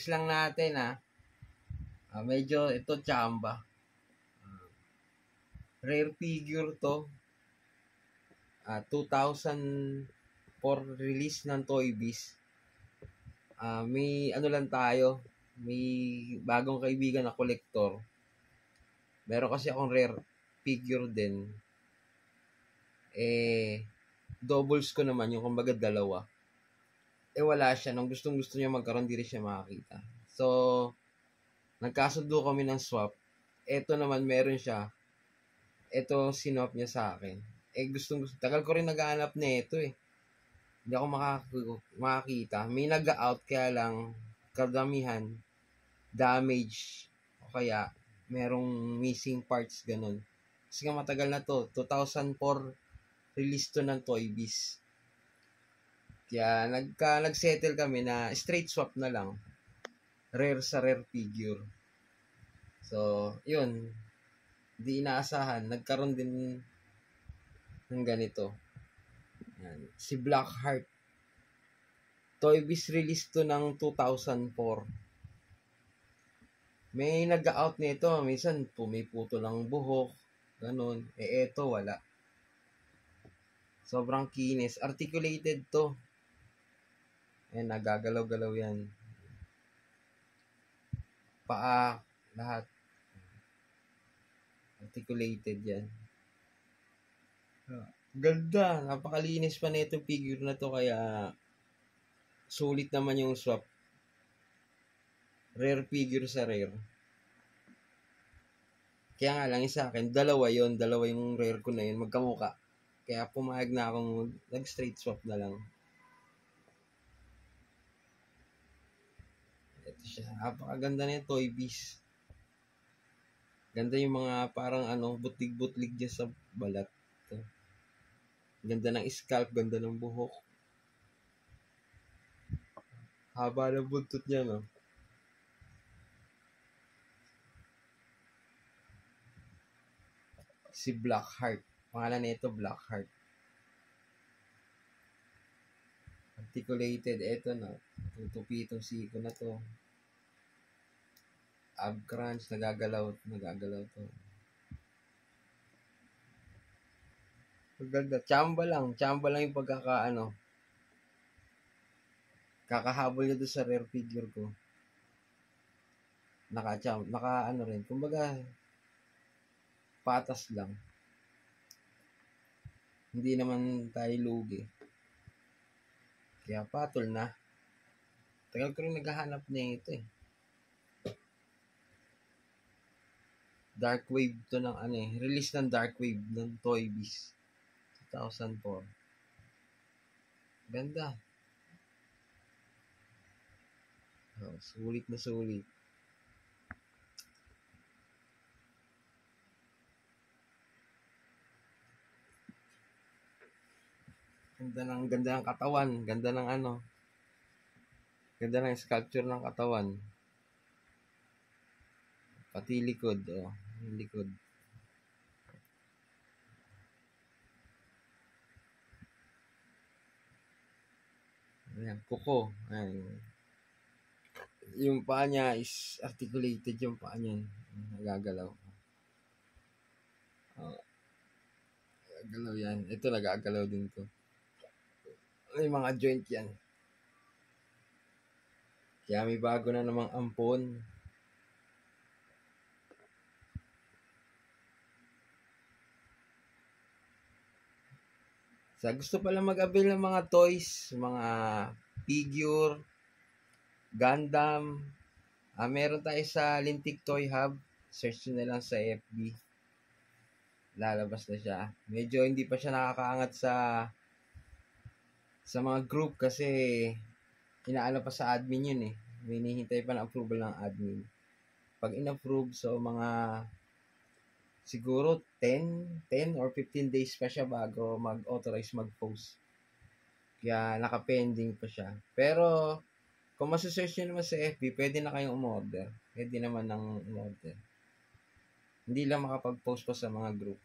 Next lang natin medyo ito chamba. Rare figure to. 2004 release ng Toy Biz. May ano lang tayo, may bagong kaibigan na kolektor. Meron kasi akong rare figure din. Doubles ko naman yung kumbaga dalawa. Wala siya. Nung gusto niya magkaroon, di rin siya makakita. So, nagkasundo kami ng swap. Ito naman meron siya. Ito sinwap niya sa akin. Tagal ko rin naghahanap na ito eh. Hindi ako makakita. May nag-out kaya lang kadamihan damage o kaya merong missing parts ganun. Kasi nga matagal na to. 2004 release to ng Toy Biz. Kaya nag-settle kami na straight swap na lang. Rare sa rare figure. So, yun. Di inaasahan. Nagkaroon din ng ganito. Yan. Si Blackheart. Toy Biz release to ng 2004. May nag-out nito. Minsan, pumiputo ng buhok. Ganun. Eto, wala. Sobrang kinis. Articulated to. Ayan, nagagalaw-galaw yan. Paa, lahat. Articulated yan. Ganda. Napakalinis pa na itong figure na to. Kaya, sulit naman yung swap. Rare figure sa rare. Kaya nga lang sa akin, dalawa yung rare ko na yun, magkamuka. Kaya pumayag na akong nag-straight swap na lang. Ito siya. Napakaganda na yung Toy Biz. Ganda yung mga parang butlig-butlig dyan sa balat. Ito. Ganda ng scalp, ganda ng buhok. Haba ng buntot niya, no? Si Blackheart. Pangalan nito Blackheart. Articulated. Ito na. Tutupi itong siko na to. Ab crunch. Nagagalaw to. Maganda. Chamba lang yung kakahabol niya doon sa rare figure ko. Rin. Kumbaga, patas lang. Hindi naman tayo lugi. Kaya patol na. Tagal ko rin naghahanap na ito eh. Dark Wave to ng release ng Dark Wave ng Toy Biz 2004. Ganda. Sulit na sulit. Ganda ng katawan, ganda ng sculpture ng katawan. Pati likod, yung likod. Ayan, kuko. Ayan. Yung paa niya is articulated yung paa niya. Nagagalaw. Nagagalaw yan. Ito nagagalaw din to. May mga joint yan. Kaya may bago na namang ampon. Sa gusto pala mag-avail ng mga toys, mga figure, Gundam, meron tayo sa Lintik Toy Hub. Search nyo na lang sa FB. Lalabas na siya. Medyo hindi pa siya nakakaangat sa mga group kasi inaano pa sa admin yun eh. May hinihintay pa ng approval ng admin. Pag in-approve, so mga siguro 10 or 15 days pa siya bago mag-authorize mag-post. Kaya naka-pending pa siya. Pero kung masusearch nyo naman sa FB, pwede na kayong umorder. Pwede naman ng umorder. Hindi lang makapag-post pa sa mga group.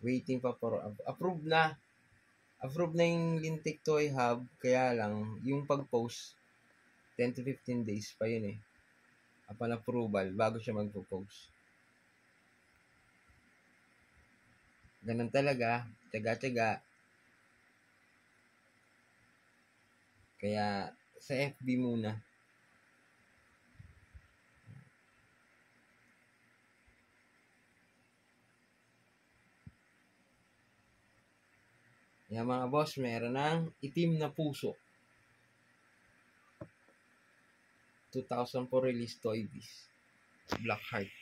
Waiting pa for approve na. Approve na yung Lintik Toy Hub. Kaya lang, yung pag-post, 10 to 15 days pa yun eh. Upon approval, bago siya magpo-post. Ganun talaga, tiyaga-tiyaga. Kaya, sa FB muna. Yan mga boss, meron ng Itim na Puso. 2004 release Toy Biz. Black Heart.